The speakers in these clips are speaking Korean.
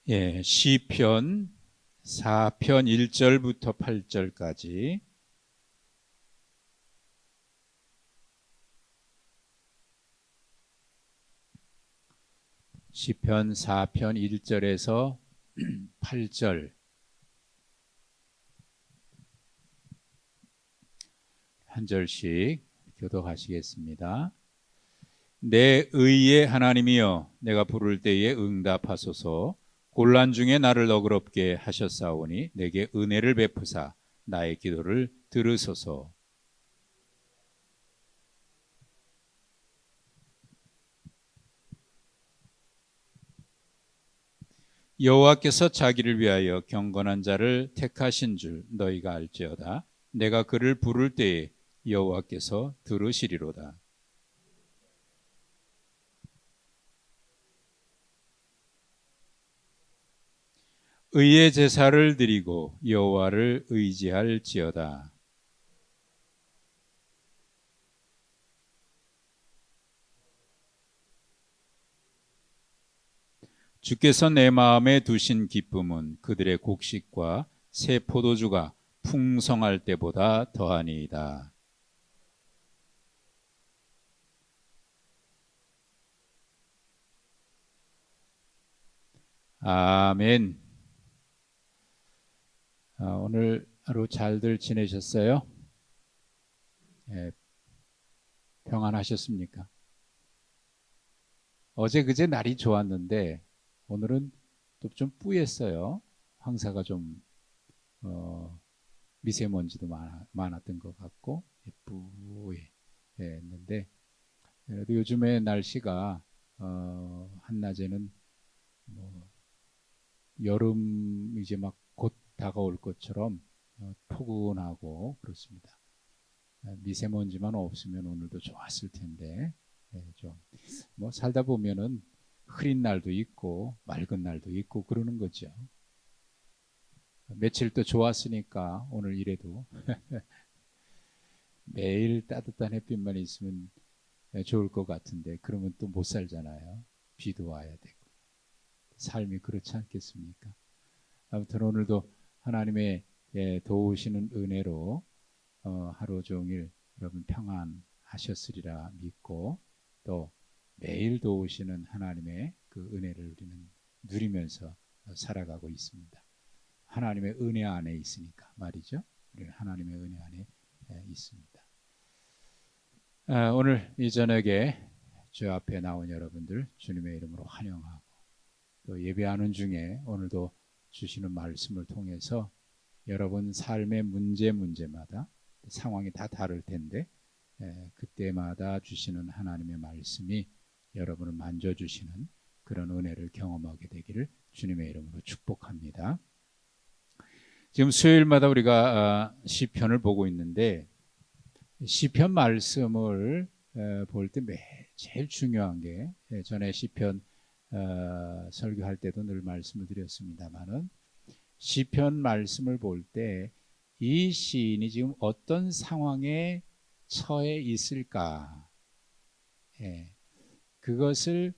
예, 시편 4편 1절부터 8절까지 시편 4편 1절에서 8절 한 절씩 교독하시겠습니다. 내 의의 하나님이여, 내가 부를 때에 응답하소서. 곤란 중에 나를 너그럽게 하셨사오니 내게 은혜를 베푸사 나의 기도를 들으소서. 여호와께서 자기를 위하여 경건한 자를 택하신 줄 너희가 알지어다. 내가 그를 부를 때에 여호와께서 들으시리로다. 의의 제사를 드리고 여호와를 의지할지어다. 주께서 내 마음에 두신 기쁨은 그들의 곡식과 새 포도주가 풍성할 때보다 더하니이다. 아멘. 오늘 하루 잘들 지내셨어요? 예, 평안하셨습니까? 어제 그제 날이 좋았는데 오늘은 또 좀 뿌였어요. 황사가 좀 미세먼지도 많았던 것 같고 뿌였는데 그래도 요즘에 날씨가 한낮에는 뭐 여름 이제 막 곧 다가올 것처럼 포근하고 그렇습니다. 미세먼지만 없으면 오늘도 좋았을 텐데 좀 뭐 살다 보면은 흐린 날도 있고 맑은 날도 있고 그러는 거죠. 며칠 또 좋았으니까 오늘 이래도 매일 따뜻한 햇빛만 있으면 좋을 것 같은데 그러면 또 못 살잖아요. 비도 와야 되고 삶이 그렇지 않겠습니까? 아무튼 오늘도 하나님의 도우시는 은혜로 하루 종일 여러분 평안하셨으리라 믿고 또 매일 도우시는 하나님의 그 은혜를 우리는 누리면서 살아가고 있습니다. 하나님의 은혜 안에 있으니까 말이죠. 우리는 하나님의 은혜 안에 있습니다. 오늘 이 저녁에 주 앞에 나온 여러분들 주님의 이름으로 환영하고 또 예배하는 중에 오늘도 주시는 말씀을 통해서 여러분 삶의 문제마다 상황이 다 다를 텐데 그때마다 주시는 하나님의 말씀이 여러분을 만져주시는 그런 은혜를 경험하게 되기를 주님의 이름으로 축복합니다. 지금 수요일마다 우리가 시편을 보고 있는데 시편 말씀을 볼 때 제일 중요한 게 전에 시편 설교할 때도 늘 말씀을 드렸습니다만은 시편 말씀을 볼 때 이 시인이 지금 어떤 상황에 처해 있을까 그것을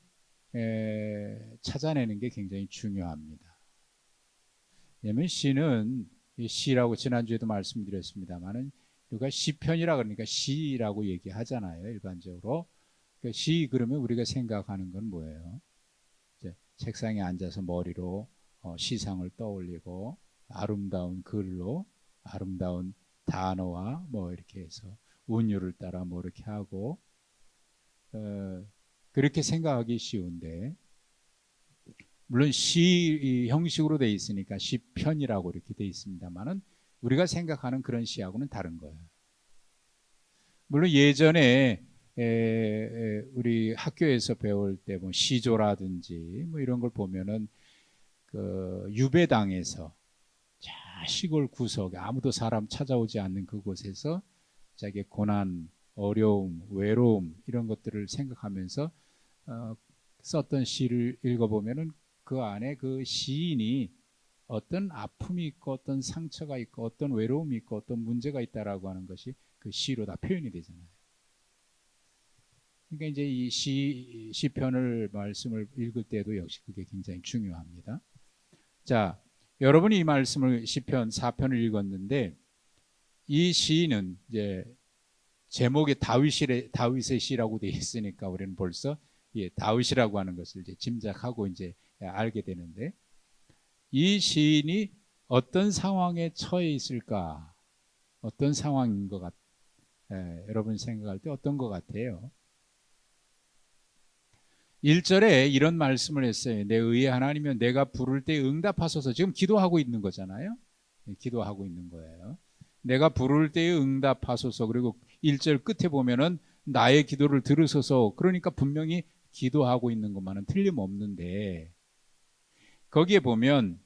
찾아내는 게 굉장히 중요합니다. 왜냐하면 시는 시라고 지난주에도 말씀드렸습니다만은 우리가 시편이라 그러니까 시라고 얘기하잖아요. 일반적으로 그러니까 시 그러면 우리가 생각하는 건 뭐예요? 이제 책상에 앉아서 머리로 시상을 떠올리고 아름다운 글로 아름다운 단어와 뭐 이렇게 해서 운율을 따라 뭐 이렇게 하고 그렇게 생각하기 쉬운데 물론 시 형식으로 되어 있으니까 시편이라고 이렇게 되어 있습니다만은 우리가 생각하는 그런 시하고는 다른 거예요. 물론 예전에 우리 학교에서 배울 때 뭐 시조라든지 뭐 이런 걸 보면은 그 유배당에서 시골 구석에 아무도 사람 찾아오지 않는 그곳에서 자기의 고난, 어려움, 외로움 이런 것들을 생각하면서 썼던 시를 읽어보면은 그 안에 그 시인이 어떤 아픔이 있고 어떤 상처가 있고 어떤 외로움이 있고 어떤 문제가 있다라고 하는 것이 그 시로 다 표현이 되잖아요. 그러니까 이제 이 시편을 말씀을 읽을 때도 역시 그게 굉장히 중요합니다. 자, 여러분이 이 말씀을 시편 4편을 읽었는데 이 시인은 이제 제목에 다윗의 시라고 되어 있으니까 우리는 벌써 다윗이라고 하는 것을 이제 짐작하고 이제 알게 되는데 이 시인이 어떤 상황에 처해 있을까? 어떤 상황인 것 여러분 생각할 때 어떤 것 같아요? 1절에 이런 말씀을 했어요. 내 의의 하나님이여 내가 부를 때 응답하소서. 지금 기도하고 있는 거잖아요. 기도하고 있는 거예요. 내가 부를 때에 응답하소서. 그리고 1절 끝에 보면은 나의 기도를 들으소서. 그러니까 분명히 기도하고 있는 것만은 틀림없는데 거기에 보면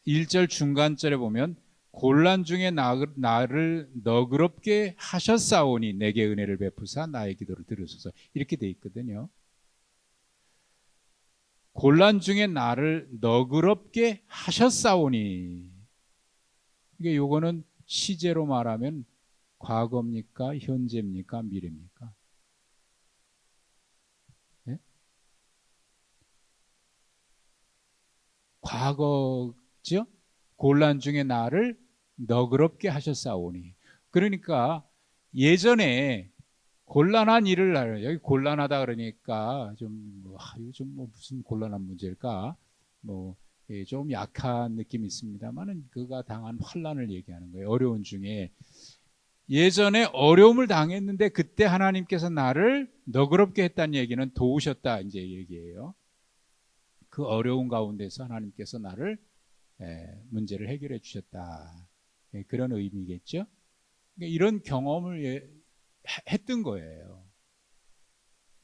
1절 중간절에 보면 곤란 중에 나를 너그럽게 하셨사오니 내게 은혜를 베푸사 나의 기도를 들으소서. 이렇게 돼 있거든요. 곤란 중에 나를 너그럽게 하셨사오니 이게 요거는 시제로 말하면 과거입니까? 현재입니까? 미래입니까? 네? 과거죠? 곤란 중에 나를 너그럽게 하셨사오니 그러니까 예전에 곤란한 일을 하려 여기 곤란하다 그러니까 요즘 무슨 곤란한 문제일까 좀 약한 느낌이 있습니다만은 그가 당한 환난을 얘기하는 거예요. 어려운 중에 예전에 어려움을 당했는데 그때 하나님께서 나를 너그럽게 했다는 얘기는 도우셨다 이제 얘기예요. 그 어려운 가운데서 하나님께서 나를 문제를 해결해 주셨다. 그런 의미겠죠. 그러니까 이런 경험을 했던 거예요.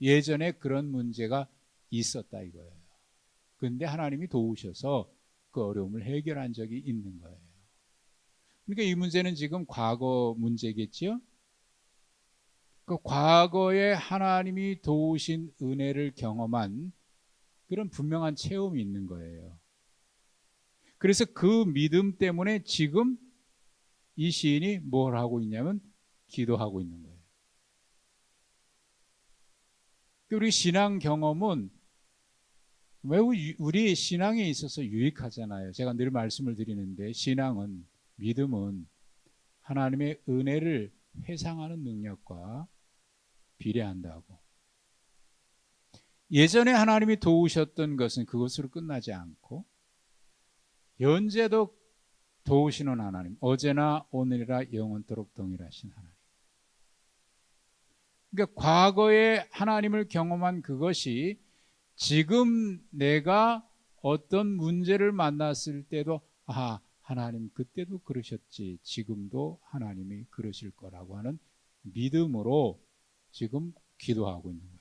예전에 그런 문제가 있었다 이거예요. 그런데 하나님이 도우셔서 그 어려움을 해결한 적이 있는 거예요. 그러니까 이 문제는 지금 과거 문제겠지요. 그 과거에 하나님이 도우신 은혜를 경험한 그런 분명한 체험이 있는 거예요. 그래서 그 믿음 때문에 지금 이 시인이 뭘 하고 있냐면 기도하고 있는 거예요. 우리 신앙 경험은 매우 우리의 신앙에 있어서 유익하잖아요. 제가 늘 말씀을 드리는데 신앙은 믿음은 하나님의 은혜를 회상하는 능력과 비례한다고. 예전에 하나님이 도우셨던 것은 그것으로 끝나지 않고 현재도 도우시는 하나님, 어제나 오늘이라 영원토록 동일하신 하나님. 그러니까 과거에 하나님을 경험한 그것이 지금 내가 어떤 문제를 만났을 때도 하나님 그때도 그러셨지 지금도 하나님이 그러실 거라고 하는 믿음으로 지금 기도하고 있는 거예요.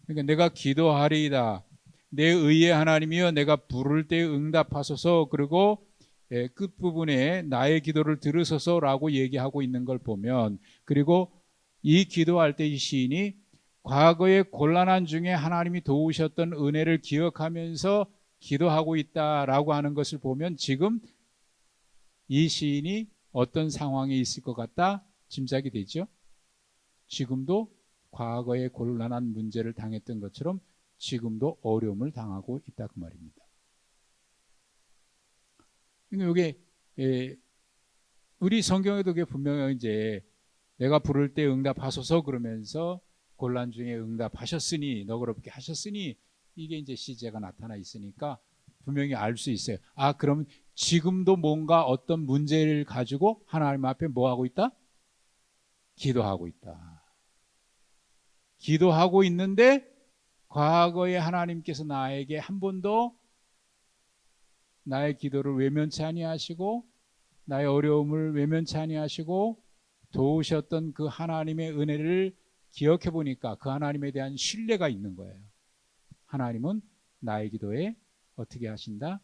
그러니까 내가 기도하리이다. 내 의의 하나님이여 내가 부를 때 응답하소서. 그리고 끝부분에 나의 기도를 들으소서라고 얘기하고 있는 걸 보면 그리고 이 기도할 때 이 시인이 과거의 곤란한 중에 하나님이 도우셨던 은혜를 기억하면서 기도하고 있다라고 하는 것을 보면 지금 이 시인이 어떤 상황에 있을 것 같다 짐작이 되죠. 지금도 과거의 곤란한 문제를 당했던 것처럼 지금도 어려움을 당하고 있다 그 말입니다. 이게 우리 성경에도 분명히 이제 내가 부를 때 응답하소서 그러면서 곤란 중에 응답하셨으니 너그럽게 하셨으니 이게 이제 시제가 나타나 있으니까 분명히 알 수 있어요. 그럼 지금도 뭔가 어떤 문제를 가지고 하나님 앞에 뭐 하고 있다? 기도하고 있다. 기도하고 있는데 과거에 하나님께서 나에게 한 번도 나의 기도를 외면치 아니하시고 나의 어려움을 외면치 아니하시고 도우셨던 그 하나님의 은혜를 기억해 보니까 그 하나님에 대한 신뢰가 있는 거예요. 하나님은 나의 기도에 어떻게 하신다?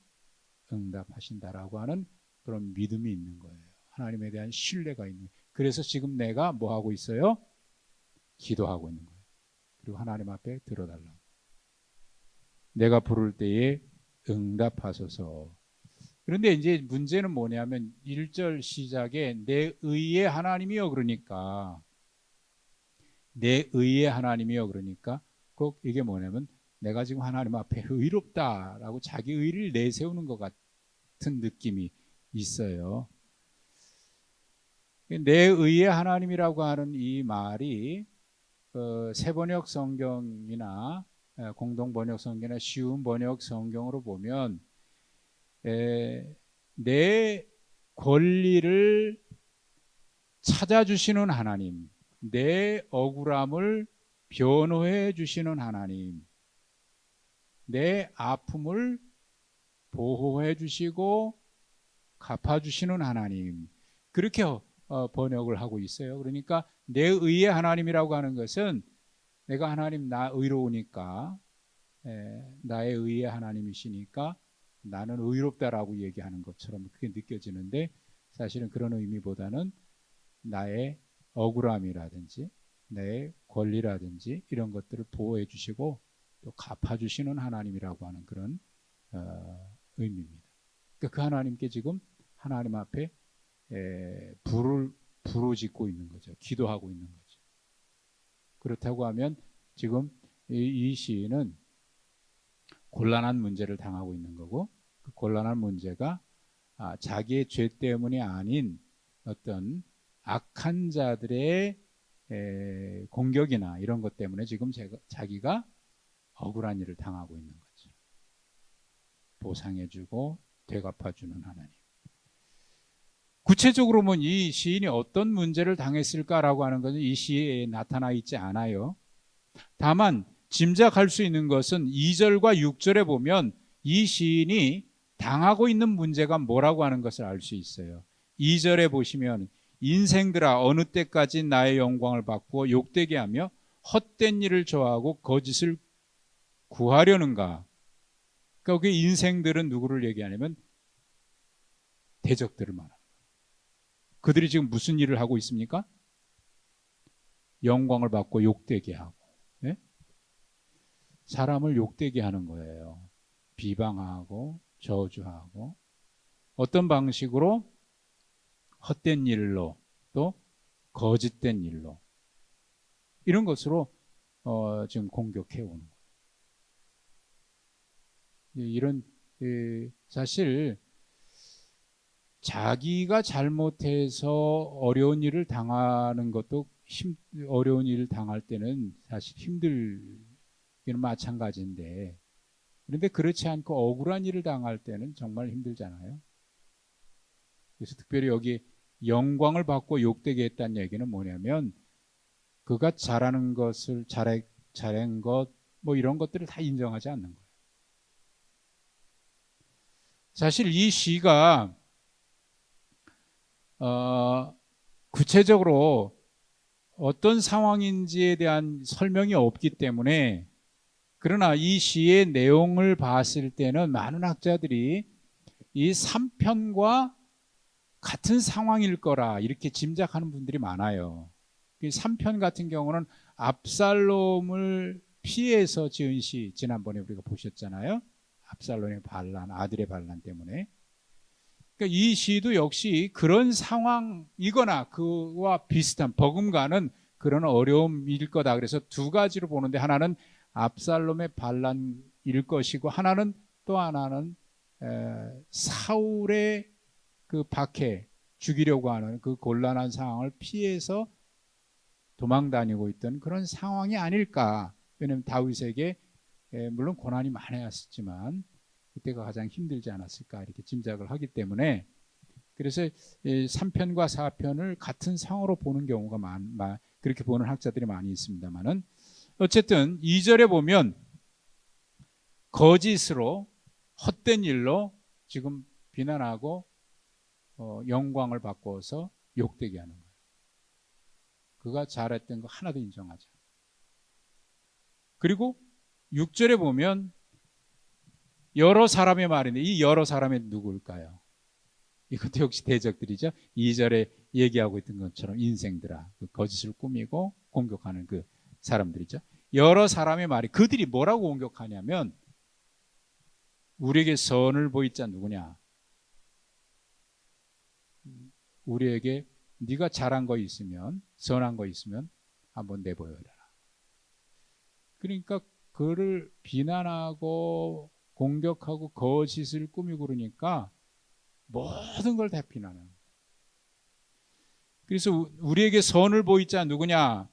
응답하신다라고 하는 그런 믿음이 있는 거예요. 하나님에 대한 신뢰가 있는 거예요. 그래서 지금 내가 뭐 하고 있어요? 기도하고 있는 거예요. 그리고 하나님 앞에 들어달라고. 내가 부를 때에 응답하소서. 그런데 이제 문제는 뭐냐면 1절 시작에 내 의의 하나님이여 그러니까 내 의의 하나님이여 그러니까 꼭 이게 뭐냐면 내가 지금 하나님 앞에 의롭다라고 자기 의를 내세우는 것 같은 느낌이 있어요. 내 의의 하나님이라고 하는 이 말이 새번역 성경이나 공동 번역 성경이나 쉬운 번역 성경으로 보면 내 권리를 찾아주시는 하나님, 내 억울함을 변호해 주시는 하나님, 내 아픔을 보호해 주시고 갚아주시는 하나님, 그렇게 번역을 하고 있어요. 그러니까 내 의의 하나님이라고 하는 것은 내가 하나님 나 의로우니까 나의 의의 하나님이시니까 나는 의롭다라고 얘기하는 것처럼 그렇게 느껴지는데 사실은 그런 의미보다는 나의 억울함이라든지 내 권리라든지 이런 것들을 보호해 주시고 또 갚아 주시는 하나님이라고 하는 그런 의미입니다. 그러니까 그 하나님께 지금 하나님 앞에 불을 부르짖고 있는 거죠. 기도하고 있는 거죠. 그렇다고 하면 지금 이 시인은 곤란한 문제를 당하고 있는 거고 그 곤란한 문제가 자기의 죄 때문이 아닌 어떤 악한 자들의 공격이나 이런 것 때문에 지금 자기가 억울한 일을 당하고 있는 거죠. 보상해주고 되갚아주는 하나님. 구체적으로 보면 이 시인이 어떤 문제를 당했을까라고 하는 것은 이 시에 나타나 있지 않아요. 다만 짐작할 수 있는 것은 2절과 6절에 보면 이 시인이 당하고 있는 문제가 뭐라고 하는 것을 알 수 있어요. 2절에 보시면 인생들아 어느 때까지 나의 영광을 바꾸어 욕되게 하며 헛된 일을 좋아하고 거짓을 구하려는가. 그러니까 그 인생들은 누구를 얘기하냐면 대적들을 말합니다. 그들이 지금 무슨 일을 하고 있습니까? 영광을 받고 욕되게 하고 사람을 욕되게 하는 거예요. 비방하고 저주하고 어떤 방식으로? 헛된 일로 또 거짓된 일로 이런 것으로 지금 공격해 오는 거예요. 이런 사실 자기가 잘못해서 어려운 일을 당하는 것도 어려운 일을 당할 때는 사실 힘들기는 마찬가지인데 그런데 그렇지 않고 억울한 일을 당할 때는 정말 힘들잖아요. 그래서 특별히 여기 영광을 받고 욕되게 했다는 얘기는 뭐냐면 그가 잘하는 것을 잘한 것 뭐 이런 것들을 다 인정하지 않는 거예요. 사실 이 시가 구체적으로 어떤 상황인지에 대한 설명이 없기 때문에 그러나 이 시의 내용을 봤을 때는 많은 학자들이 이 3편과 같은 상황일 거라 이렇게 짐작하는 분들이 많아요. 3편 같은 경우는 압살롬을 피해서 지은 시 지난번에 우리가 보셨잖아요. 압살롬의 반란, 아들의 반란 때문에. 그러니까 이 시도 역시 그런 상황이거나 그와 비슷한 버금가는 그런 어려움일 거다. 그래서 두 가지로 보는데 하나는 압살롬의 반란일 것이고 또 하나는 사울의 그 박해 죽이려고 하는 그 곤란한 상황을 피해서 도망 다니고 있던 그런 상황이 아닐까. 왜냐하면 다윗에게 물론 고난이 많았지만 그때가 가장 힘들지 않았을까 이렇게 짐작을 하기 때문에 그래서 3편과 4편을 같은 상으로 보는 경우가 그렇게 보는 학자들이 많이 있습니다만은 어쨌든 2절에 보면 거짓으로 헛된 일로 지금 비난하고 영광을 바꿔서 욕되게 하는 거예요. 그가 잘했던 거 하나도 인정하지 않아요. 그리고 6절에 보면 여러 사람의 말인데 이 여러 사람이 누구일까요? 이것도 역시 대적들이죠. 2절에 얘기하고 있던 것처럼 인생들아 그 거짓을 꾸미고 공격하는 그 사람들이죠. 여러 사람의 말이 그들이 뭐라고 공격하냐면 우리에게 선을 보인 자 누구냐? 우리에게 네가 잘한 거 있으면 선한 거 있으면 한번 내보여라. 그러니까 그를 비난하고 공격하고 거짓을 꾸미고 그러니까 모든 걸 다 비난하는 거예요. 그래서 우리에게 선을 보인 자 누구냐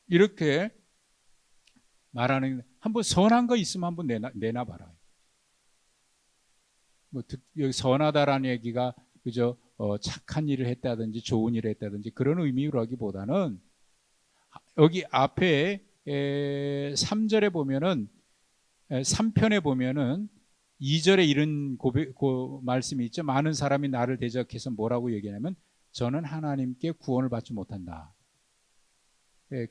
이렇게 말하는, 한번 선한 거 있으면 한번 내놔봐라. 뭐 여기 선하다라는 얘기가 그저 착한 일을 했다든지 좋은 일을 했다든지 그런 의미라기보다는 여기 앞에 3절에 보면은 3편에 보면은 2절에 이런 말씀이 있죠. 많은 사람이 나를 대적해서 뭐라고 얘기하냐면 저는 하나님께 구원을 받지 못한다.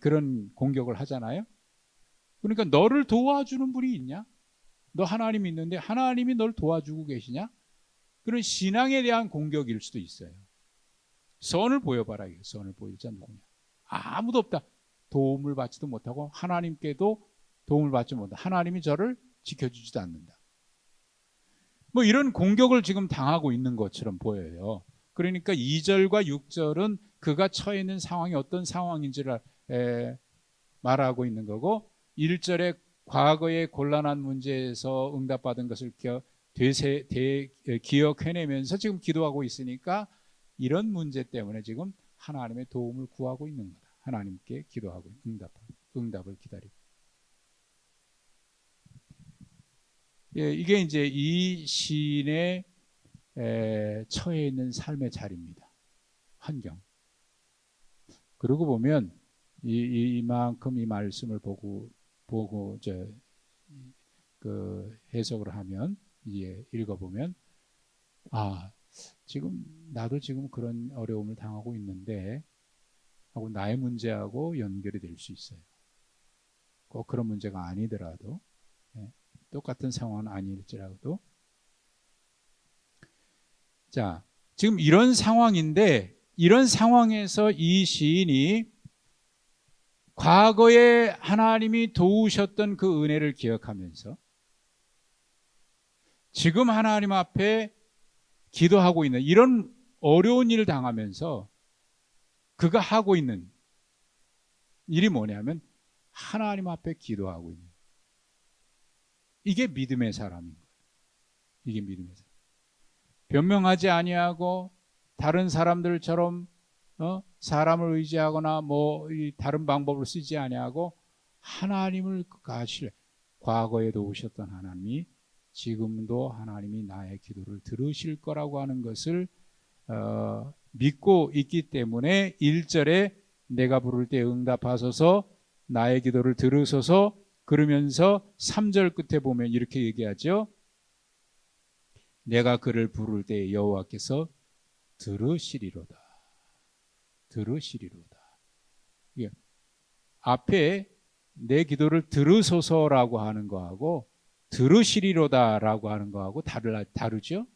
그런 공격을 하잖아요. 그러니까 너를 도와주는 분이 있냐? 너 하나님이 있는데 하나님이 널 도와주고 계시냐? 그런 신앙에 대한 공격일 수도 있어요. 선을 보여봐라. 선을 보일 자 누구냐? 아무도 없다. 도움을 받지도 못하고 하나님께도 도움을 받지 못한다. 하나님이 저를 지켜주지도 않는다. 뭐 이런 공격을 지금 당하고 있는 것처럼 보여요. 그러니까 2절과 6절은 그가 처해 있는 상황이 어떤 상황인지를 말하고 있는 거고, 1절에 과거의 곤란한 문제에서 응답받은 것을 기억해내면서 지금 기도하고 있으니까 이런 문제 때문에 지금 하나님의 도움을 구하고 있는 거다. 하나님께 기도하고 응답을 기다리고. 이게 이제 이 시인의 처해 있는 삶의 자리입니다. 환경. 그러고 보면 이만큼 이 말씀을 보고 해석을 하면, 이제 읽어보면, 지금 나도 지금 그런 어려움을 당하고 있는데 하고 나의 문제하고 연결이 될 수 있어요. 꼭 그런 문제가 아니더라도, 똑같은 상황은 아닐지라도. 자, 지금 이런 상황인데, 이런 상황에서 이 시인이 과거에 하나님이 도우셨던 그 은혜를 기억하면서 지금 하나님 앞에 기도하고 있는, 이런 어려운 일을 당하면서 그가 하고 있는 일이 뭐냐면 하나님 앞에 기도하고 있는, 이게 믿음의 사람인 거예요. 이게 믿음의 사람. 변명하지 아니하고 다른 사람들처럼 사람을 의지하거나 다른 방법을 쓰지 아니하고 하나님을 가실, 과거에 도우셨던 하나님이 지금도 하나님이 나의 기도를 들으실 거라고 하는 것을 믿고 있기 때문에 1절에 내가 부를 때 응답하소서, 나의 기도를 들으소서, 그러면서 3절 끝에 보면 이렇게 얘기하죠. 내가 그를 부를 때 여호와께서 들으시리로다. 들으시리로다. 앞에 내 기도를 들으소서라고 하는 거하고 들으시리로다라고 하는 거하고 다르죠?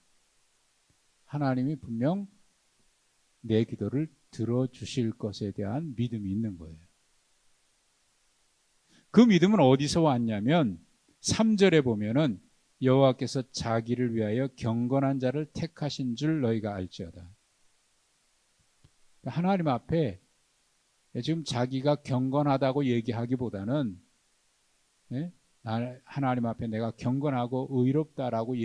하나님이 분명 내 기도를 들어주실 것에 대한 믿음이 있는 거예요. 그 믿음은 어디서 왔냐면 3절에 보면은 여호와께서 자기를 위하여 경건한 자를 택하신 줄 너희가 알지어다. 하나님 앞에 지금 자기가 경건하다고 얘기하기보다는, 하나님 앞에 내가 경건하고 의롭다라고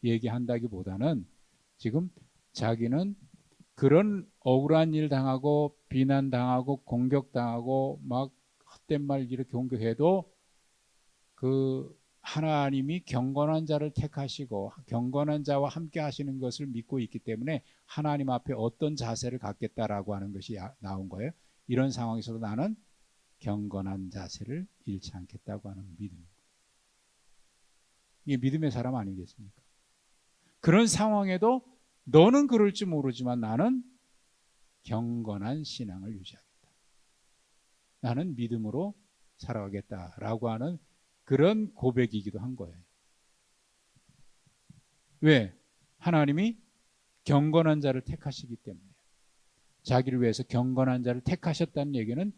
얘기한다기보다는 지금 자기는 그런 억울한 일 당하고 비난당하고 공격당하고 막 헛된 말 이렇게 공격해도 그 하나님이 경건한 자를 택하시고 경건한 자와 함께 하시는 것을 믿고 있기 때문에 하나님 앞에 어떤 자세를 갖겠다라고 하는 것이 나온 거예요. 이런 상황에서도 나는 경건한 자세를 잃지 않겠다고 하는 믿음. 이게 믿음의 사람 아니겠습니까? 그런 상황에도 너는 그럴지 모르지만 나는 경건한 신앙을 유지하겠다. 나는 믿음으로 살아가겠다라고 하는 그런 고백이기도 한 거예요. 왜? 하나님이 경건한 자를 택하시기 때문에. 자기를 위해서 경건한 자를 택하셨다는 얘기는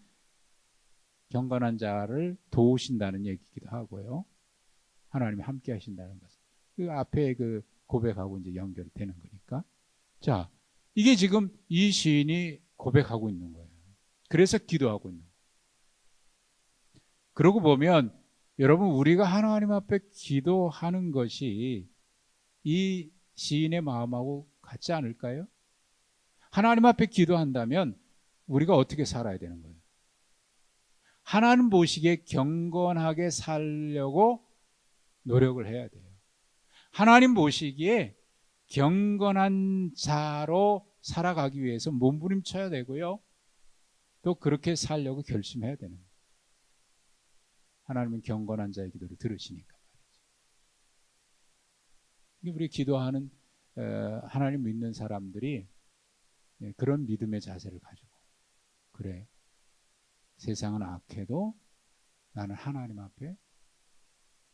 경건한 자를 도우신다는 얘기이기도 하고요. 하나님이 함께 하신다는 것. 그 앞에 그 고백하고 이제 연결되는 거니까. 자, 이게 지금 이 시인이 고백하고 있는 거예요. 그래서 기도하고 있는 거예요. 그러고 보면 여러분, 우리가 하나님 앞에 기도하는 것이 이 시인의 마음하고 같지 않을까요? 하나님 앞에 기도한다면 우리가 어떻게 살아야 되는 거예요? 하나님 보시기에 경건하게 살려고 노력을 해야 돼요. 하나님 보시기에 경건한 자로 살아가기 위해서 몸부림쳐야 되고요. 또 그렇게 살려고 결심해야 되는 거예요. 하나님은 경건한 자의 기도를 들으시니까 말이죠. 우리 기도하는 하나님 믿는 사람들이 그런 믿음의 자세를 가지고, 그래, 세상은 악해도 나는 하나님 앞에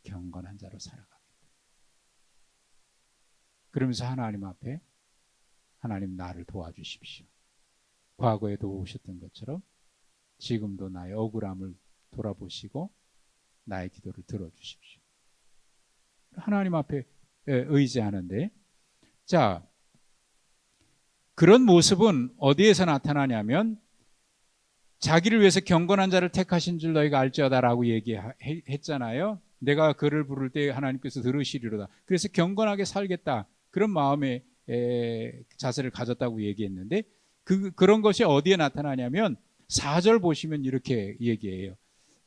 경건한 자로 살아가겠다. 그러면서 하나님 앞에, 하나님 나를 도와주십시오. 과거에 도우셨던 것처럼 지금도 나의 억울함을 돌아보시고 나의 기도를 들어주십시오. 하나님 앞에 의지하는데, 자, 그런 모습은 어디에서 나타나냐면 자기를 위해서 경건한 자를 택하신 줄 너희가 알지어다라고 얘기했잖아요. 내가 그를 부를 때 하나님께서 들으시리로다. 그래서 경건하게 살겠다, 그런 마음의 자세를 가졌다고 얘기했는데, 그런 것이 어디에 나타나냐면 4절 보시면 이렇게 얘기해요.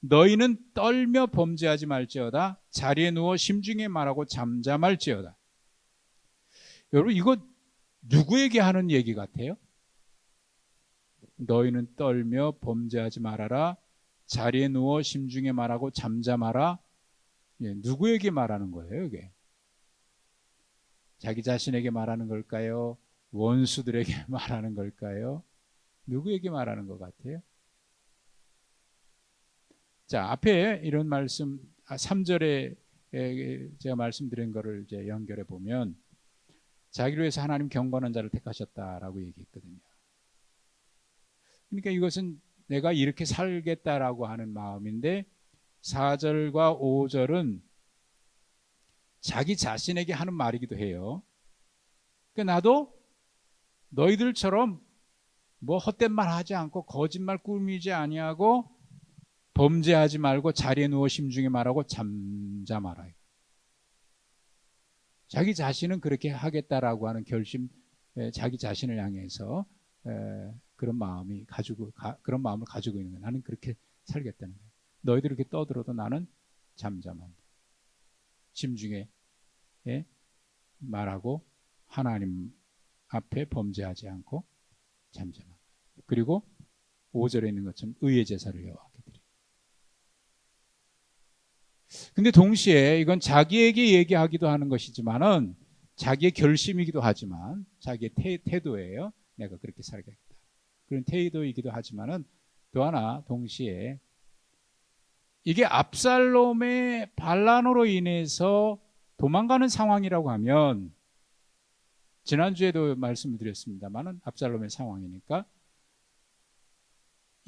너희는 떨며 범죄하지 말지어다. 자리에 누워 심중에 말하고 잠잠할지어다. 여러분, 이거 누구에게 하는 얘기 같아요? 너희는 떨며 범죄하지 말아라. 자리에 누워 심중에 말하고 잠잠하라. 누구에게 말하는 거예요, 이게? 자기 자신에게 말하는 걸까요? 원수들에게 말하는 걸까요? 누구에게 말하는 것 같아요? 자, 앞에 이런 말씀, 3절에 제가 말씀드린 거를 이제 연결해 보면, 자기를 위해서 하나님 경건한 자를 택하셨다라고 얘기했거든요. 그러니까 이것은 내가 이렇게 살겠다라고 하는 마음인데, 4절과 5절은 자기 자신에게 하는 말이기도 해요. 그러니까 나도 너희들처럼 뭐 헛된 말 하지 않고 거짓말 꾸미지 아니하고 범죄하지 말고 자리에 누워 심중에 말하고 잠잠하라. 자기 자신은 그렇게 하겠다라고 하는 결심, 자기 자신을 향해서 그런 마음을 가지고 있는 거예요. 나는 그렇게 살겠다는 거예요. 너희들이 이렇게 떠들어도 나는 잠잠합니다. 심중에 말하고 하나님 앞에 범죄하지 않고 잠잠합니다. 그리고 5절에 있는 것처럼 의의 제사를 여호와께 드리고. 근데 동시에 이건 자기에게 얘기하기도 하는 것이지만은, 자기의 결심이기도 하지만, 자기의 태도예요. 내가 그렇게 살겠다, 그런 태도이기도 하지만은, 또 하나 동시에 이게 압살롬의 반란으로 인해서 도망가는 상황이라고 하면, 지난주에도 말씀을 드렸습니다만은 압살롬의 상황이니까,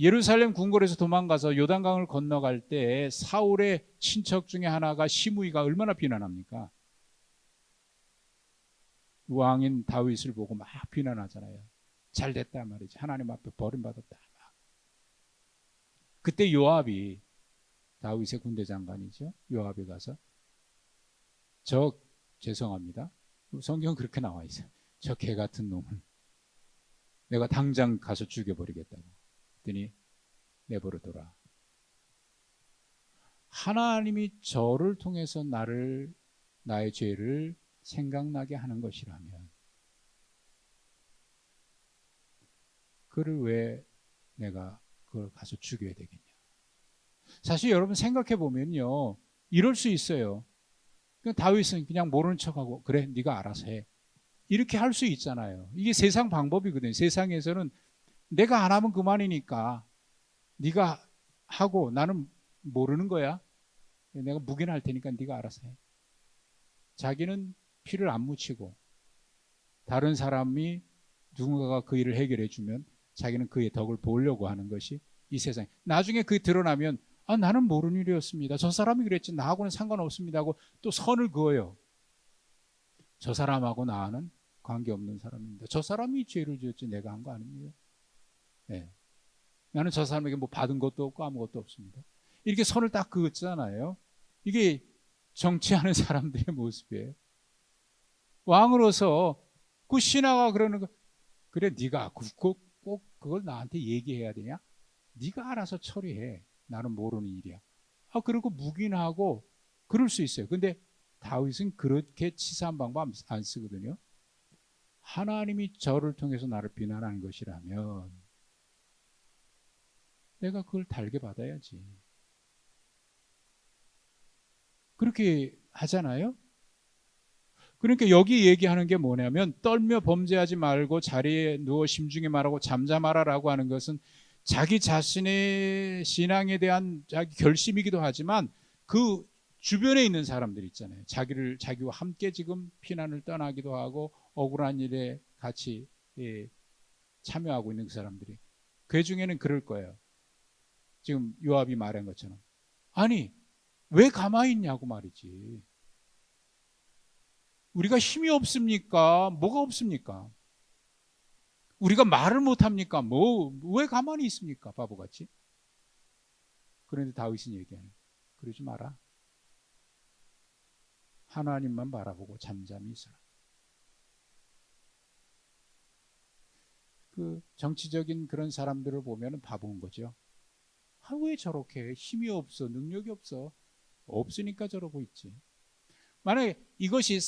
예루살렘 궁궐에서 도망가서 요단강을 건너갈 때 사울의 친척 중에 하나가 시므이가 얼마나 비난합니까? 왕인 다윗을 보고 막 비난하잖아요. 잘됐다 말이지, 하나님 앞에 버림받았다. 그때 요압이, 다윗의 군대 장관이죠, 요압이 가서 죄송합니다, 성경은 그렇게 나와 있어요. 저 개 같은 놈을 내가 당장 가서 죽여버리겠다고 했더니 내버려둬라. 하나님이 저를 통해서 나의 죄를 생각나게 하는 것이라면 그를 왜 내가 그걸 가서 죽여야 되겠냐. 사실 여러분 생각해 보면요, 이럴 수 있어요. 다윗은 그냥 모르는 척하고 그래 네가 알아서 해, 이렇게 할 수 있잖아요. 이게 세상 방법이거든요. 세상에서는 내가 안 하면 그만이니까 네가 하고 나는 모르는 거야, 내가 묵인할 테니까 네가 알아서 해. 자기는 피를 안 묻히고 다른 사람이 누군가가 그 일을 해결해 주면 자기는 그의 덕을 보려고 하는 것이 이 세상. 나중에 그게 드러나면 나는 모르는 일이었습니다, 저 사람이 그랬지, 나하고는 상관없습니다 하고 또 선을 그어요. 저 사람하고 나는 관계없는 사람입니다, 저 사람이 죄를 지었지 내가 한 거 아닙니다. 네. 나는 저 사람에게 뭐 받은 것도 없고 아무것도 없습니다. 이렇게 손을 딱 그었잖아요. 이게 정치하는 사람들의 모습이에요. 왕으로서 그 신하가 그러는 거, 그래 네가 꼭 그걸 나한테 얘기해야 되냐? 네가 알아서 처리해. 나는 모르는 일이야. 그리고 묵인하고 그럴 수 있어요. 근데 다윗은 그렇게 치사한 방법 안 쓰거든요. 하나님이 저를 통해서 나를 비난하는 것이라면 내가 그걸 달게 받아야지. 그렇게 하잖아요. 그러니까 여기 얘기하는 게 뭐냐면 떨며 범죄하지 말고 자리에 누워 심중에 말하고 잠잠하라라고 하는 것은 자기 자신의 신앙에 대한 자기 결심이기도 하지만 그 주변에 있는 사람들 있잖아요. 자기와 함께 지금 피난을 떠나기도 하고 억울한 일에 같이 참여하고 있는 그 사람들이 그 중에는 그럴 거예요. 지금 요압이 말한 것처럼 아니 왜 가만히 있냐고 말이지. 우리가 힘이 없습니까? 뭐가 없습니까? 우리가 말을 못합니까? 왜 가만히 있습니까? 바보같이. 그런데 다윗은 얘기하는 그러지 마라. 하나님만 바라보고 잠잠히 있어라. 그 정치적인 그런 사람들을 보면 바보인 거죠. 왜 저렇게 힘이 없어? 능력이 없어? 없으니까 저러고 있지. 만약에 이것이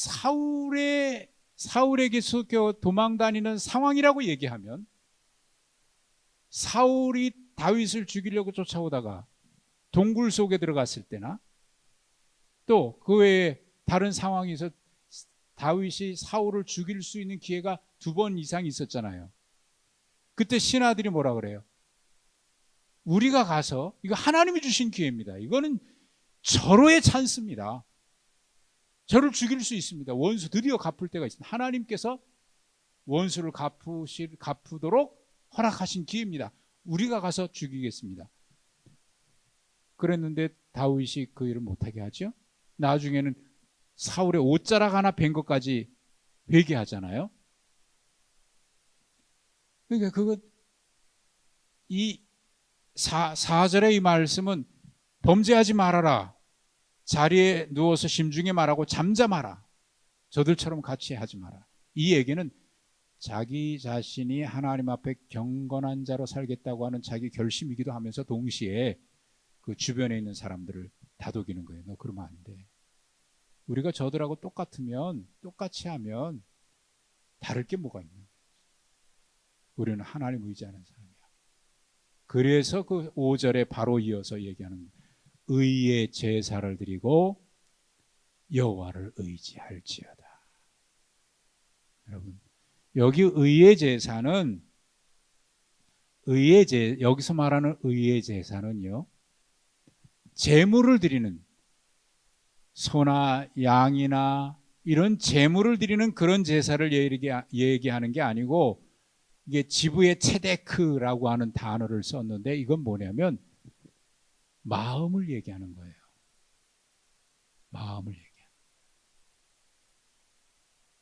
사울에게서 도망다니는 상황이라고 얘기하면 사울이 다윗을 죽이려고 쫓아오다가 동굴 속에 들어갔을 때나 또 그 외에 다른 상황에서 다윗이 사울을 죽일 수 있는 기회가 2번 이상 있었잖아요. 그때 신하들이 뭐라 그래요? 우리가 가서 이거 하나님이 주신 기회입니다. 이거는 절호의 찬스입니다. 저를 죽일 수 있습니다. 원수 드디어 갚을 때가 있습니다. 하나님께서 원수를 갚도록 허락하신 기회입니다. 우리가 가서 죽이겠습니다. 그랬는데 다윗이 그 일을 못하게 하죠. 나중에는 사울의 옷자락 하나 벤 것까지 회개하잖아요. 그러니까 이 4절의 이 말씀은 범죄하지 말아라. 자리에 누워서 심중에 말하고 잠잠하라. 저들처럼 같이 하지 마라. 이 얘기는 자기 자신이 하나님 앞에 경건한 자로 살겠다고 하는 자기 결심이기도 하면서 동시에 그 주변에 있는 사람들을 다독이는 거예요. 너 그러면 안 돼. 우리가 저들하고 똑같이 하면 다를 게 뭐가 있는 거예요. 우리는 하나님 의지하는 사람이야. 그래서 그 5절에 바로 이어서 얘기하는 의의 제사를 드리고 여호와를 의지할지어다. 여러분, 여기 의의 제사는 여기서 말하는 의의 제사는요, 제물을 드리는 소나 양이나 이런 제물을 드리는 그런 제사를 얘기하는 게 아니고 이게 지부의 체데크라고 하는 단어를 썼는데 이건 뭐냐면 마음을 얘기하는 거예요. 마음을 얘기하는.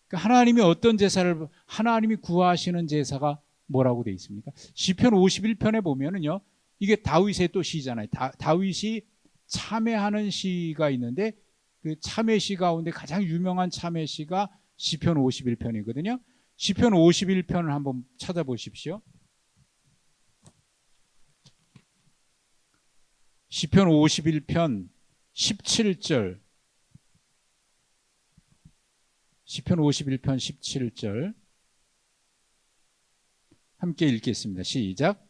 그러니까 하나님이 어떤 제사를 하나님이 구하시는 제사가 뭐라고 돼 있습니까? 시편 51편에 보면은요. 이게 다윗의 또 시잖아요. 다윗이 참회하는 시가 있는데 그 참회시 가운데 가장 유명한 참회시가 시편 51편이거든요. 시편 51편을 한번 찾아보십시오. 시편 51편 17절. 시편 51편 17절 함께 읽겠습니다. 시작.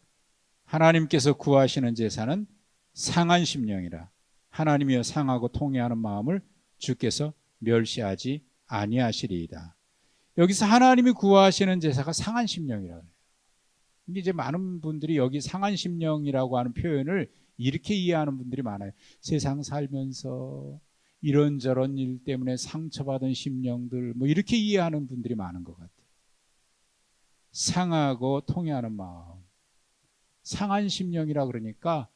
하나님께서 구하시는 제사는 상한 심령이라. 하나님이여 상하고 통회하는 마음을 주께서 멸시하지 아니하시리이다. 여기서 하나님이 구하시는 제사가 상한 심령이라고 해요. 이제 많은 분들이 여기 상한 심령이라고 하는 표현을 이렇게 이해하는 분들이 많아요. 세상 살면서 이런저런 일 때문에 상처받은 심령들 이렇게 이해하는 분들이 많은 것 같아요. 상하고 통회하는 마음. 상한 심령이라 그러니까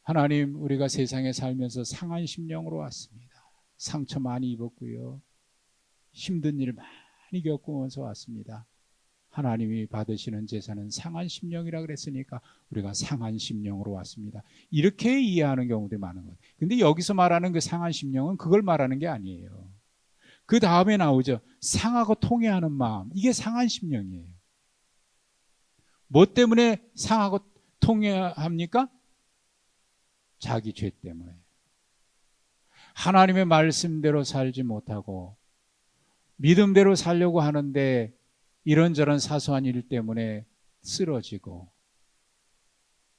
하나님, 우리가 세상에 살면서 상한 심령으로 왔습니다. 상처 많이 입었고요. 힘든 일 많이 겪으면서 왔습니다. 하나님이 받으시는 제사는 상한 심령이라 그랬으니까 우리가 상한 심령으로 왔습니다. 이렇게 이해하는 경우들이 많은 거예요. 근데 여기서 말하는 그 상한 심령은 그걸 말하는 게 아니에요. 그 다음에 나오죠. 상하고 통회하는 마음. 이게 상한 심령이에요. 뭐 때문에 상하고 통회합니까? 자기 죄 때문에. 하나님의 말씀대로 살지 못하고 믿음대로 살려고 하는데 이런저런 사소한 일 때문에 쓰러지고.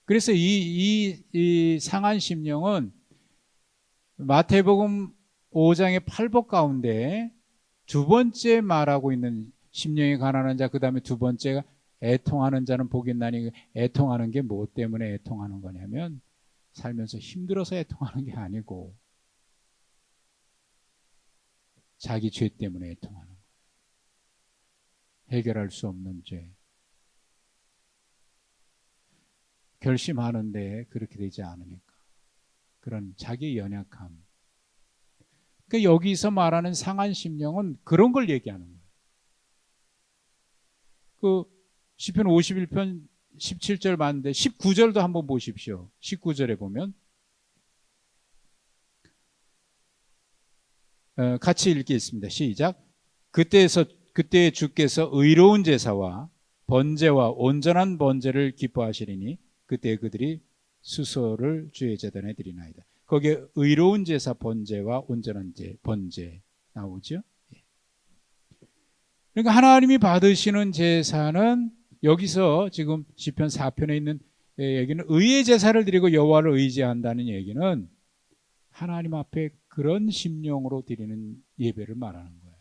그래서 이 상한 심령은 마태복음 5장의 8복 가운데 두 번째 말하고 있는 심령이 가난한 자, 그 다음에 두 번째가 애통하는 자는 복이 있나니. 애통하는 게 뭐 때문에 애통하는 거냐면 살면서 힘들어서 애통하는 게 아니고 자기 죄 때문에 애통하는 거예요. 해결할 수 없는 죄. 결심하는데 그렇게 되지 않으니까. 그런 자기 연약함. 그러니까 여기서 말하는 상한 심령은 그런 걸 얘기하는 거예요. 그 시편 51편 17절 봤는데 19절도 한번 보십시오. 19절에 보면 같이 읽겠습니다. 시작. 그때 주께서 의로운 제사와 번제와 온전한 번제를 기뻐하시리니 그때 그들이 수소를 주의 제단에 드리나이다. 거기에 의로운 제사, 번제와 온전한 번제 나오죠. 그러니까 하나님이 받으시는 제사는 여기서 지금 시편 4편에 있는 얘기는 의의 제사를 드리고 여호와를 의지한다는 얘기는 하나님 앞에 그런 심령으로 드리는 예배를 말하는 거예요.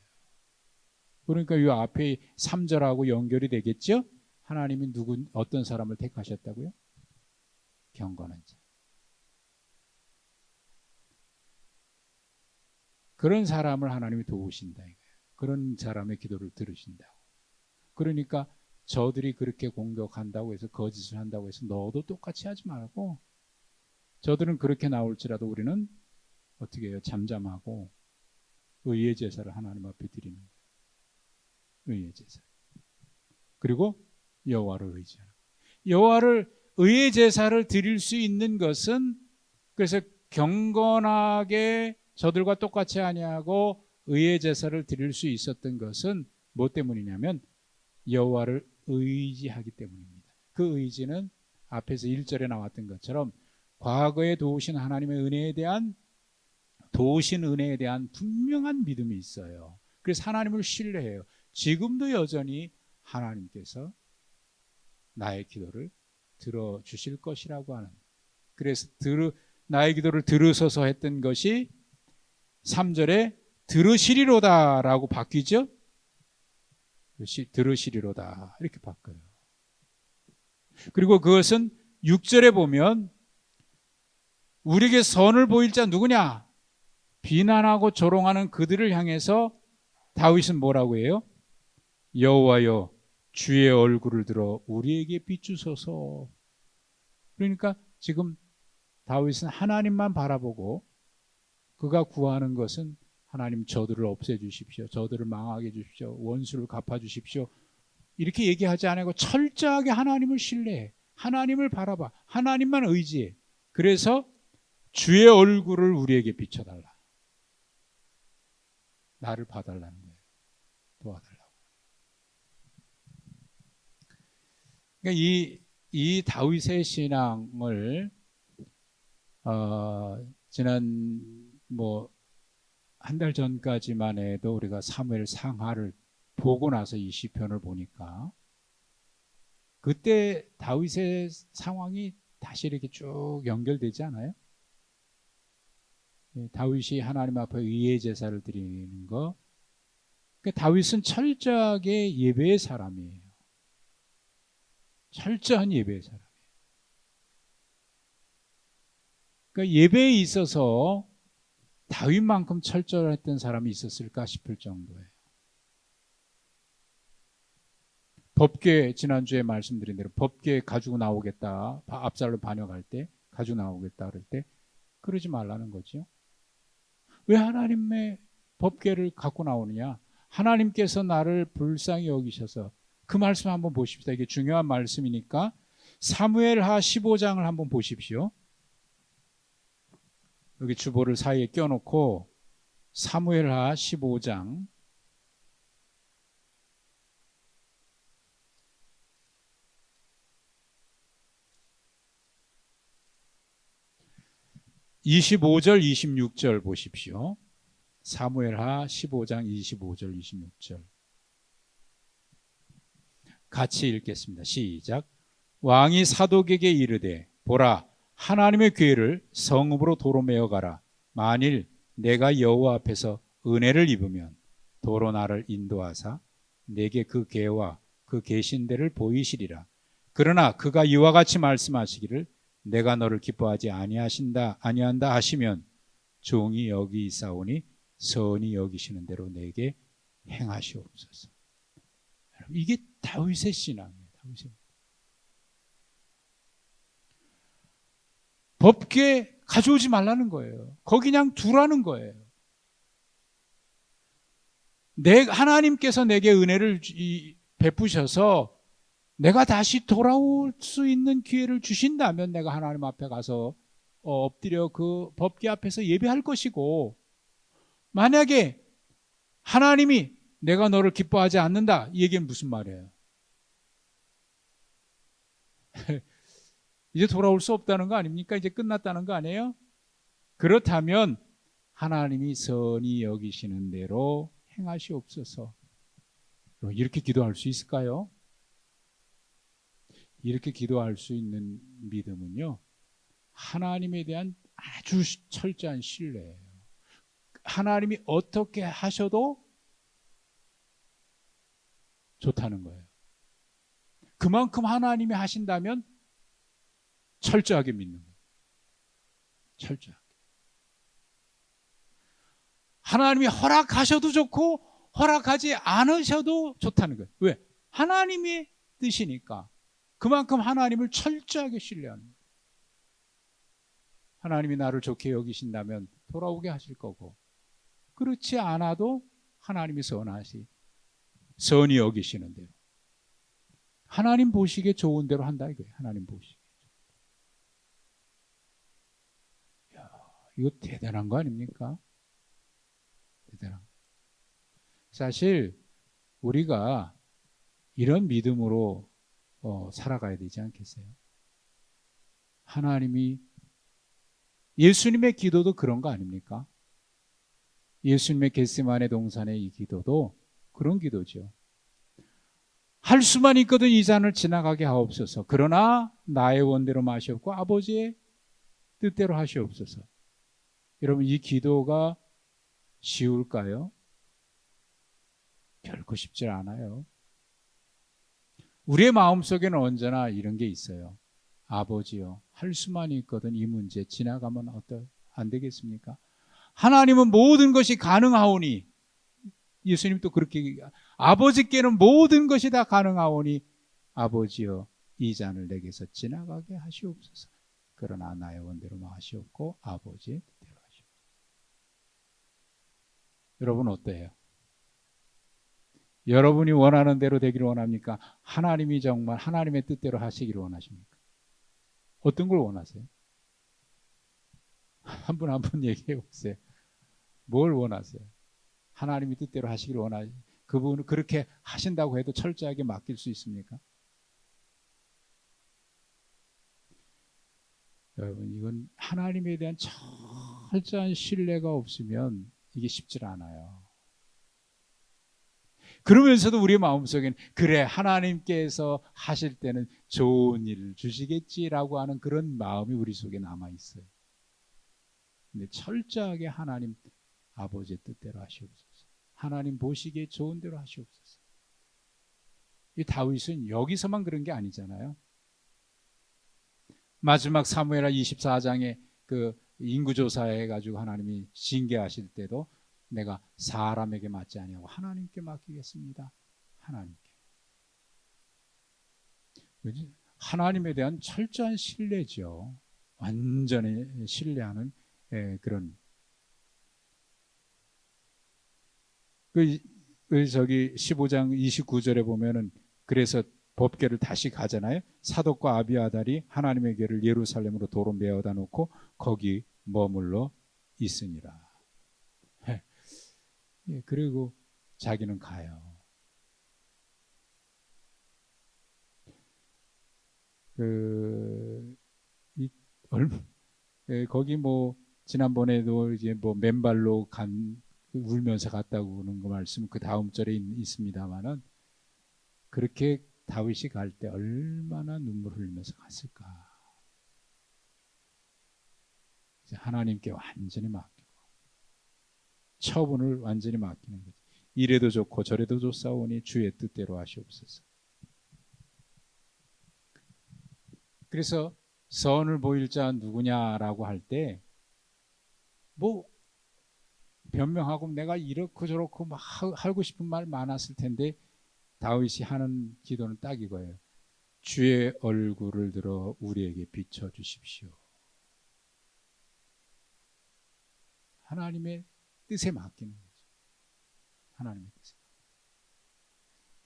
그러니까 이 앞에 3절하고 연결이 되겠죠? 하나님이 어떤 사람을 택하셨다고요? 경건한 자. 그런 사람을 하나님이 도우신다 이거예요. 그런 사람의 기도를 들으신다고. 그러니까 저들이 그렇게 공격한다고 해서 거짓을 한다고 해서 너도 똑같이 하지 말고 저들은 그렇게 나올지라도 우리는 어떻게 해요? 잠잠하고 의의 제사를 하나님 앞에 드리는 거예요. 의의 제사. 그리고 여호와를 의지하는 거예요. 여호와를 의의 제사를 드릴 수 있는 것은 그래서 경건하게 저들과 똑같이 아니하고 의의 제사를 드릴 수 있었던 것은 뭐 때문이냐면 여호와를 의지하기 때문입니다. 그 의지는 앞에서 1절에 나왔던 것처럼 과거에 도우신 하나님의 은혜에 대한 분명한 믿음이 있어요. 그래서 하나님을 신뢰해요. 지금도 여전히 하나님께서 나의 기도를 들어주실 것이라고 하는. 그래서 나의 기도를 들으소서 했던 것이 3절에 들으시리로다라고 바뀌죠. 들으시리로다 이렇게 바꿔요. 그리고 그것은 6절에 보면 우리에게 선을 보일 자 누구냐? 비난하고 조롱하는 그들을 향해서 다윗은 뭐라고 해요? 여호와여 주의 얼굴을 들어 우리에게 비추소서. 그러니까 지금 다윗은 하나님만 바라보고 그가 구하는 것은 하나님 저들을 없애주십시오. 저들을 망하게 해주십시오. 원수를 갚아주십시오. 이렇게 얘기하지 않고 철저하게 하나님을 신뢰해. 하나님을 바라봐. 하나님만 의지해. 그래서 주의 얼굴을 우리에게 비춰달라. 나를 봐달라는 거예요. 도와달라고. 그러니까 이 다윗의 신앙을 지난 한 달 전까지만 해도 우리가 사무엘 상하를 보고 나서 이 시편을 보니까 그때 다윗의 상황이 다시 이렇게 쭉 연결되지 않아요? 다윗이 하나님 앞에 의의 제사를 드리는 거. 그러니까 다윗은 철저하게 예배의 사람이에요. 철저한 예배의 사람이에요. 그러니까 예배에 있어서 다윗만큼 철저했던 사람이 있었을까 싶을 정도예요. 법궤, 지난주에 말씀드린 대로 법궤 가지고 나오겠다. 압살롬 반역할 때 가지고 나오겠다 그럴 때 그러지 말라는 거죠. 왜 하나님의 법궤를 갖고 나오느냐? 하나님께서 나를 불쌍히 여기셔서 그 말씀 한번 보십시다. 이게 중요한 말씀이니까 사무엘하 15장을 한번 보십시오. 여기 주보를 사이에 껴놓고 사무엘하 15장 25절 26절 보십시오. 사무엘하 15장 25절 26절 같이 읽겠습니다. 시작. 왕이 사독에게 이르되 보라, 하나님의궤를 성읍으로 도로 메어 가라. 만일 내가 여호와 앞에서 은혜를 입으면 도로 나를 인도하사 내게 그 궤와 그 계신 데를 보이시리라. 그러나 그가 이와 같이 말씀하시기를 내가 너를 기뻐하지 아니한다 하시면 종이 여기 있사오니 선히 여기시는 대로 내게 행하시옵소서. 이게 다윗의 신앙이에요. 다윗의. 법궤 가져오지 말라는 거예요. 거기 그냥 두라는 거예요. 하나님께서 내게 은혜를 베푸셔서 내가 다시 돌아올 수 있는 기회를 주신다면 내가 하나님 앞에 가서 엎드려 그 법궤 앞에서 예배할 것이고, 만약에 하나님이 내가 너를 기뻐하지 않는다, 이 얘기는 무슨 말이에요? 이제 돌아올 수 없다는 거 아닙니까? 이제 끝났다는 거 아니에요? 그렇다면 하나님이 선히 여기시는 대로 행하시옵소서. 이렇게 기도할 수 있을까요? 이렇게 기도할 수 있는 믿음은요, 하나님에 대한 아주 철저한 신뢰예요. 하나님이 어떻게 하셔도 좋다는 거예요. 그만큼 하나님이 하신다면 철저하게 믿는 거예요. 철저하게. 하나님이 허락하셔도 좋고 허락하지 않으셔도 좋다는 거예요. 왜? 하나님의 뜻이니까. 그만큼 하나님을 철저하게 신뢰하는 거예요. 하나님이 나를 좋게 여기신다면 돌아오게 하실 거고, 그렇지 않아도 하나님이 선히 여기시는 대로, 하나님 보시기에 좋은 대로 한다 이거예요. 하나님 보시기에. 이거 대단한 거 아닙니까? 대단한 거. 사실 우리가 이런 믿음으로 살아가야 되지 않겠어요? 하나님이, 예수님의 기도도 그런 거 아닙니까? 예수님의 겟세마네 동산의 이 기도도 그런 기도죠. 할 수만 있거든 이 잔을 지나가게 하옵소서. 그러나 나의 원대로 마시옵고 아버지의 뜻대로 하시옵소서. 여러분, 이 기도가 쉬울까요? 결코 쉽지 않아요. 우리의 마음속에는 언제나 이런 게 있어요. 아버지요, 할 수만 있거든 이 문제 지나가면 안 되겠습니까? 하나님은 모든 것이 가능하오니, 예수님 또 그렇게, 아버지께는 모든 것이 다 가능하오니 아버지여 이 잔을 내게서 지나가게 하시옵소서. 그러나 나의 원대로 마시옵고 아버지의 뜻대로 하시옵소서. 여러분 어때요? 여러분이 원하는 대로 되기를 원합니까? 하나님이 정말 하나님의 뜻대로 하시기를 원하십니까? 어떤 걸 원하세요? 한 분 한 분 얘기해 보세요. 뭘 원하세요? 하나님이 뜻대로 하시기를 원하시, 그분은 그렇게 하신다고 해도 철저하게 맡길 수 있습니까? 여러분, 이건 하나님에 대한 철저한 신뢰가 없으면 이게 쉽지 않아요. 그러면서도 우리 마음속에는 그래, 하나님께서 하실 때는 좋은 일을 주시겠지라고 하는 그런 마음이 우리 속에 남아있어요. 근데 철저하게 하나님 아버지의 뜻대로 하시옵소서. 하나님 보시기에 좋은 대로 하시옵소서. 이 다윗은 여기서만 그런 게 아니잖아요. 마지막 사무엘하 24장에 그 인구조사해 가지고 하나님이 징계하실 때도 내가 사람에게 맡지 아니하고 하나님께 맡기겠습니다. 하나님께. 하나님에 대한 철저한 신뢰죠. 완전히 신뢰하는 그런. 저기 15장 29절에 보면은 그래서 법궤를 다시 가잖아요. 사독과 아비아달이 하나님의 궤를 예루살렘으로 도로 메어다 놓고 거기 머물러 있으니라. 예, 그리고 자기는 가요. 이 거기 뭐 지난번에도 이제 뭐 맨발로 울면서 갔다고 그러는 거 말씀 그 다음 절에 있습니다만은 그렇게 다윗이 갈 때 얼마나 눈물 흘리면서 갔을까. 이제 하나님께 완전히 맡기고 처분을 완전히 맡기는 거지. 이래도 좋고 저래도 좋사오니 주의 뜻대로 하시옵소서. 그래서 선을 보일 자 누구냐라고 할 때 뭐 변명하고 내가 이렇고 저렇고 막 하고 싶은 말 많았을 텐데 다윗이 하는 기도는 딱 이거예요. 주의 얼굴을 들어 우리에게 비춰 주십시오. 하나님의 뜻에 맡기는 거죠. 하나님의 뜻에.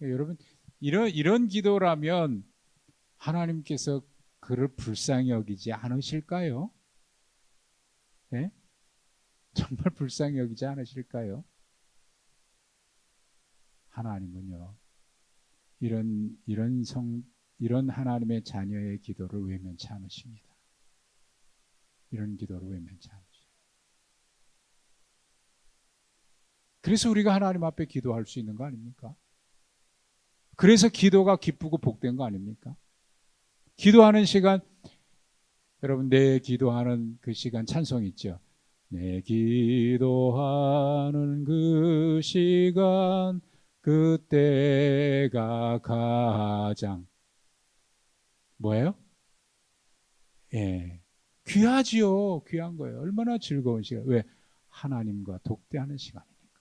여러분 이런 기도라면 하나님께서 그를 불쌍히 여기지 않으실까요? 네? 정말 불쌍히 여기지 않으실까요? 하나님은요, 이런 하나님의 자녀의 기도를 외면치 않으십니다. 이런 기도를 외면치 않으셔요. 그래서 우리가 하나님 앞에 기도할 수 있는 거 아닙니까? 그래서 기도가 기쁘고 복된 거 아닙니까? 기도하는 시간, 여러분 내 기도하는 그 시간 찬송 있죠? 내 기도하는 그 시간 그때가 가장 뭐예요? 예, 귀하지요. 귀한 거예요. 얼마나 즐거운 시간. 왜? 하나님과 독대하는 시간이니까.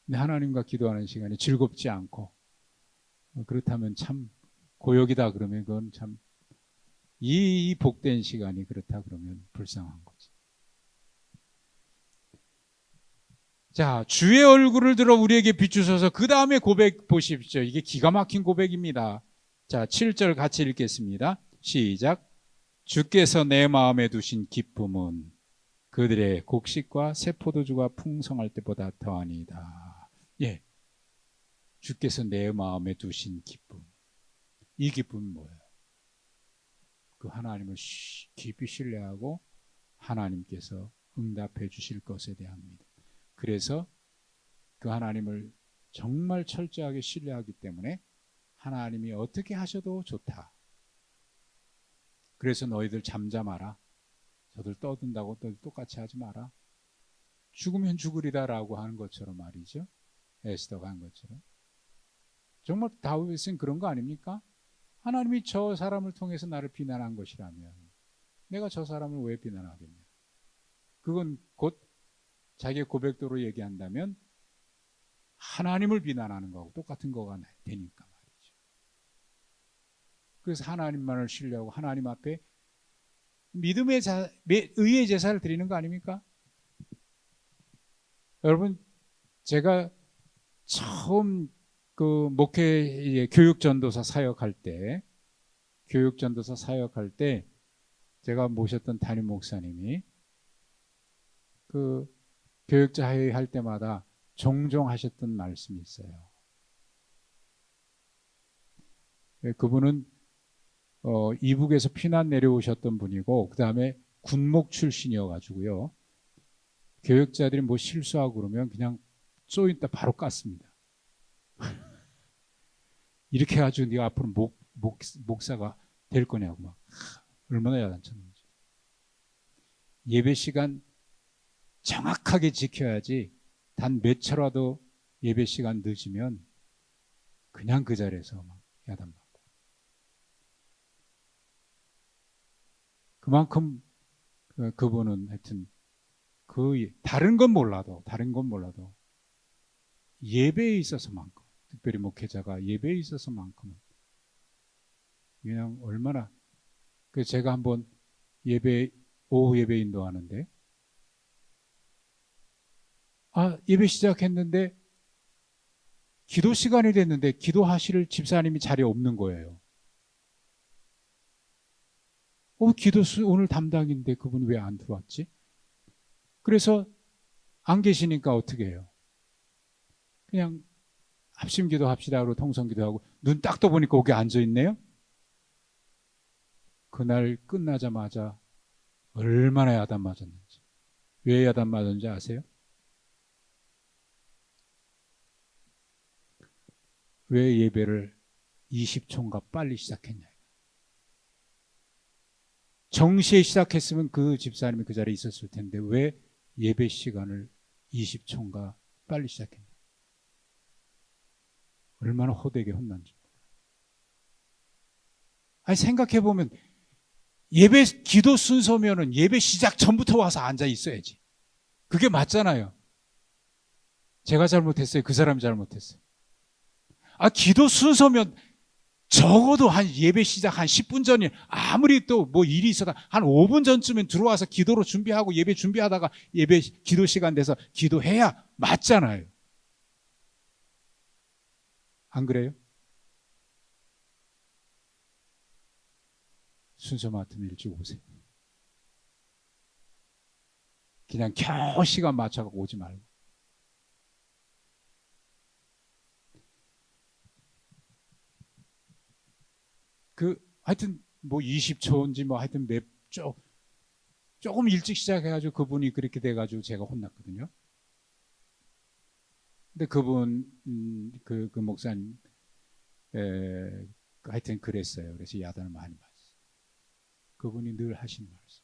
근데 하나님과 기도하는 시간이 즐겁지 않고 그렇다면 참 고역이다 그러면 그건 참 이 복된 시간이 그렇다 그러면 불쌍한 거지. 자, 주의 얼굴을 들어 우리에게 비추소서. 그 다음에 고백 보십시오. 이게 기가 막힌 고백입니다. 자, 7절 같이 읽겠습니다. 시작. 주께서 내 마음에 두신 기쁨은 그들의 곡식과 새 포도주가 풍성할 때보다 더하니이다. 예, 주께서 내 마음에 두신 기쁨. 이 기쁨은 뭐예요? 그 하나님을 깊이 신뢰하고 하나님께서 응답해 주실 것에 대한 믿음. 그래서 그 하나님을 정말 철저하게 신뢰하기 때문에 하나님이 어떻게 하셔도 좋다. 그래서 너희들 잠잠하라. 저들 떠든다고 너희들 똑같이 하지 마라. 죽으면 죽으리다라고 하는 것처럼 말이죠. 에스더가 한 것처럼. 정말 다윗은 그런 거 아닙니까? 하나님이 저 사람을 통해서 나를 비난한 것이라면 내가 저 사람을 왜 비난하겠냐. 그건 곧 자기의 고백도로 얘기한다면 하나님을 비난하는 거하고 똑같은 거가 되니까 말이죠. 그래서 하나님만을 신뢰하고 하나님 앞에 믿음의 의의 제사를 드리는 거 아닙니까? 여러분, 제가 처음 그 목회 교육전도사 사역할 때 제가 모셨던 담임 목사님이 그 교육자 회의 할 때마다 종종 하셨던 말씀이 있어요. 그분은 이북에서 피난 내려오셨던 분이고 그 다음에 군목 출신이어가지고요. 교육자들이 뭐 실수하고 그러면 그냥 쏘인다 바로 깠습니다. 이렇게 해가지고 네가 앞으로 목사가 될 거냐고 막 얼마나 야단쳤는지. 예배 시간 정확하게 지켜야지 단 몇 초라도 예배 시간 늦으면 그냥 그 자리에서 막 야단받고. 그만큼 그분은 하여튼 다른 건 몰라도 예배에 있어서만큼, 특별히 목회자가 예배에 있어서만큼은 그냥 얼마나 제가 한번 오후 예배 인도하는데 예배 시작했는데 기도 시간이 됐는데 기도하실 집사님이 자리에 없는 거예요. 오늘 담당인데 그분이 왜 안 들어왔지? 그래서 안 계시니까 어떻게 해요? 그냥 합심 기도합시다 하고 통성 기도하고 눈 딱 떠보니까 거기 앉아있네요. 그날 끝나자마자 얼마나 야단 맞았는지. 왜 야단 맞았는지 아세요? 왜 예배를 20초인가 빨리 시작했냐. 정시에 시작했으면 그 집사님이 그 자리에 있었을 텐데 왜 예배 시간을 20초인가 빨리 시작했냐. 얼마나 호되게 혼난지 몰라요. 아니 생각해보면 예배 기도 순서면은 예배 시작 전부터 와서 앉아 있어야지. 그게 맞잖아요. 제가 잘못했어요? 그 사람이 잘못했어요? 기도 순서면 적어도 한 예배 시작 한 10분 전이 아무리 또 뭐 일이 있어도 한 5분 전쯤엔 들어와서 기도로 준비하고 예배 준비하다가 예배 기도 시간 돼서 기도해야 맞잖아요. 안 그래요? 순서 맡으면 일찍 오세요. 그냥 겨우 시간 맞춰갖고 오지 말고. 하여튼 뭐 20초인지 뭐 하여튼 조금 일찍 시작해가지고 그분이 그렇게 돼가지고 제가 혼났거든요. 근데 그분 그 목사님 하여튼 그랬어요. 그래서 야단을 많이 받았어요. 그분이 늘 하신 말씀.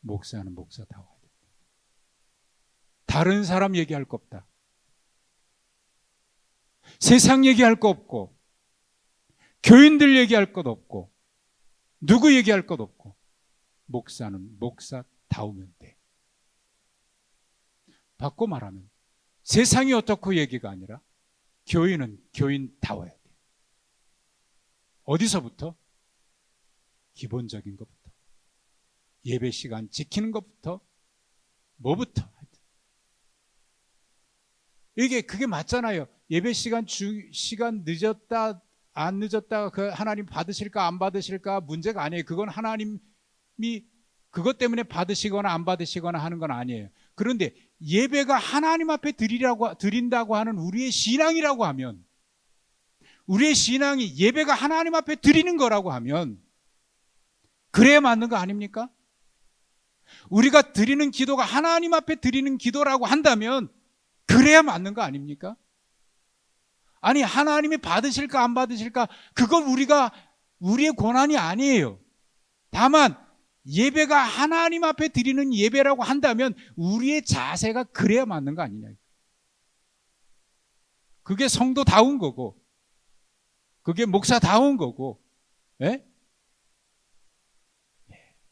목사는 목사다워야 된다. 다른 사람 얘기할 거 없다. 세상 얘기할 거 없고 교인들 얘기할 것 없고 누구 얘기할 것 없고 목사는 목사다우면 돼. 바꿔 말하면 세상이 어떻고 얘기가 아니라 교인은 교인다워야 돼. 어디서부터? 기본적인 것부터. 예배 시간 지키는 것부터 뭐부터. 그게 맞잖아요. 예배 시간 늦었다 안 늦었다 그 하나님 받으실까 안 받으실까 문제가 아니에요. 그건 하나님이 그것 때문에 받으시거나 안 받으시거나 하는 건 아니에요. 그런데 예배가 하나님 앞에 드린다고 하는 우리의 신앙이라고 하면, 우리의 신앙이 예배가 하나님 앞에 드리는 거라고 하면 그래야 맞는 거 아닙니까? 우리가 드리는 기도가 하나님 앞에 드리는 기도라고 한다면 그래야 맞는 거 아닙니까? 아니 하나님이 받으실까 안 받으실까 그건 우리의 권한이 아니에요. 다만 예배가 하나님 앞에 드리는 예배라고 한다면 우리의 자세가 그래야 맞는 거 아니냐. 그게 성도다운 거고 그게 목사다운 거고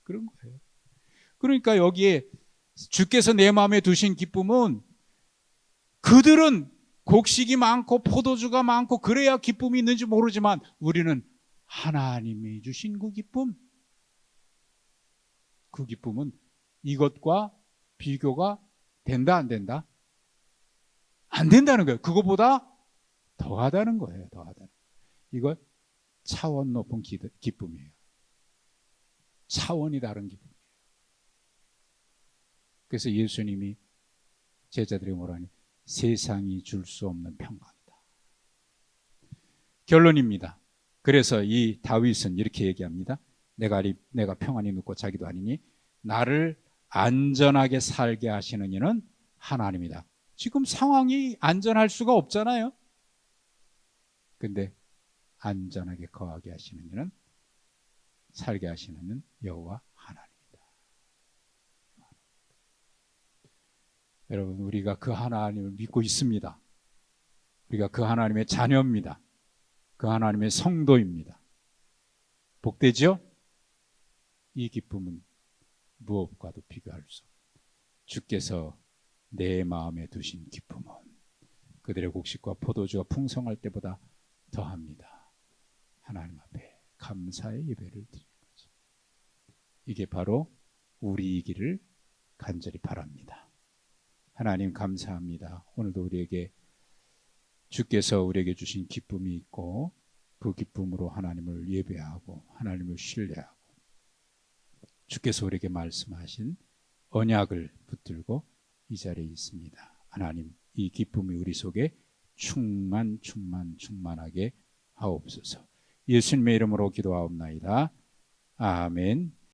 그런 거예요. 그러니까 여기에 주께서 내 마음에 두신 기쁨은, 그들은 곡식이 많고 포도주가 많고 그래야 기쁨이 있는지 모르지만 우리는 하나님이 주신 그 기쁨은 이것과 비교가 된다 안 된다? 안 된다는 거예요. 그거보다 더하다는 거예요. 이거 차원 높은 기쁨이에요. 차원이 다른 기쁨이에요. 그래서 예수님이 제자들이 뭐라니? 세상이 줄 수 없는 평강이다. 결론입니다. 그래서 이 다윗은 이렇게 얘기합니다. 내가 평안히 눕고 자기도 아니니 나를 안전하게 살게 하시는 이는 하나님이다. 지금 상황이 안전할 수가 없잖아요. 근데 안전하게 거하게 하시는 이는, 살게 하시는 이는 여호와 하나님이다. 여러분, 우리가 그 하나님을 믿고 있습니다. 우리가 그 하나님의 자녀입니다. 그 하나님의 성도입니다. 복되죠? 이 기쁨은 무엇과도 비교할 수 없습니다. 주께서 내 마음에 두신 기쁨은 그들의 곡식과 포도주가 풍성할 때보다 더합니다. 하나님 앞에 감사의 예배를 드리는 거죠. 이게 바로 우리이기를 간절히 바랍니다. 하나님 감사합니다. 오늘도 우리에게 주께서 우리에게 주신 기쁨이 있고 그 기쁨으로 하나님을 예배하고 하나님을 신뢰하고 주께서 우리에게 말씀하신 언약을 붙들고 이 자리에 있습니다. 하나님, 이 기쁨이 우리 속에 충만하게 하옵소서. 예수님의 이름으로 기도하옵나이다. 아멘.